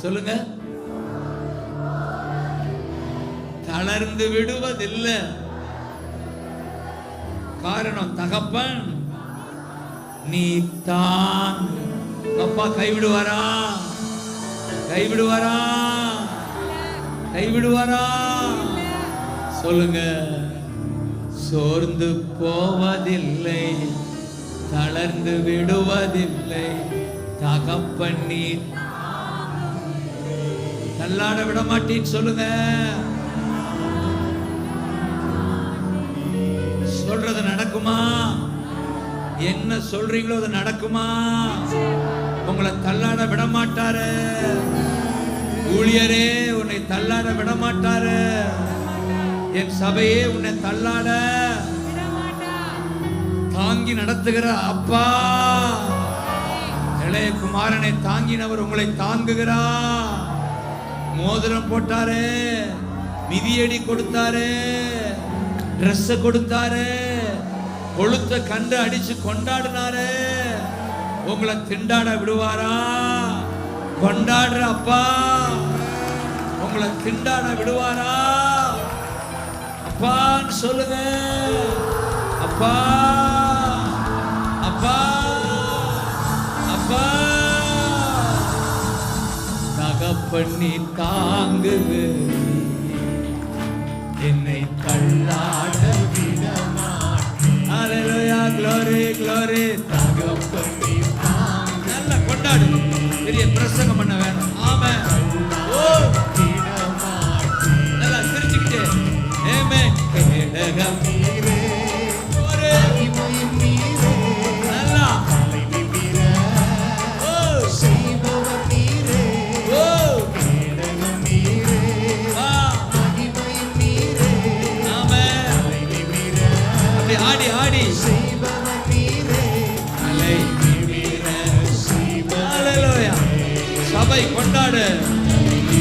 சொல்லுங்க. தளர்ந்து விடுவதில்லை. காரணம் தகப்பன் நீ தான். அப்பா கைவிடுவாரா? கைவிடுவாரா? கைவிடுவாரா? சொல்லுங்க. சோர்ந்து போவதில்லை, தளர்ந்து விடுவதில்லை. தகப்பன் நீ தள்ளாட விட மாட்டேன்னு சொல்லுங்க. சொல்றது நடக்குமா? என்ன சொல்றீங்களோ அது நடக்குமா? உங்களை தள்ளாட விட மாட்டாரு. ஊழியரே உன்னை தள்ளாட விட மாட்டாரு. என் சபையே உன்னை தள்ளாட தாங்கி நடத்துகிற அப்பா. இளைய குமாரனை தாங்கினவர் உங்களை தாங்குகிறார். மோதிரம் போட்டாரு, மிதியடி கொடுத்தாரு, டிரெஸ் கொடுத்தாரு, கொளுத்த கண்டு அடிச்சு கொண்டாடினாரு. உங்களை திண்டாட விடுவாரா? கொண்டாடுற அப்பா உங்களை திண்டாட விடுவாரா? அப்பான்னு சொல்லுங்க. அப்பா அப்பா அப்பா. தகப்பண்ணி தாங்குது, என்னை தள்ளாட விட மாட்டேன். ஹல்லேலூயா, glory glory. தகப்பண்ணி தாங்கு. நல்லா கொண்டாடு. பெரிய பிரசங்கம் பண்ண வேணும். ஆமென்.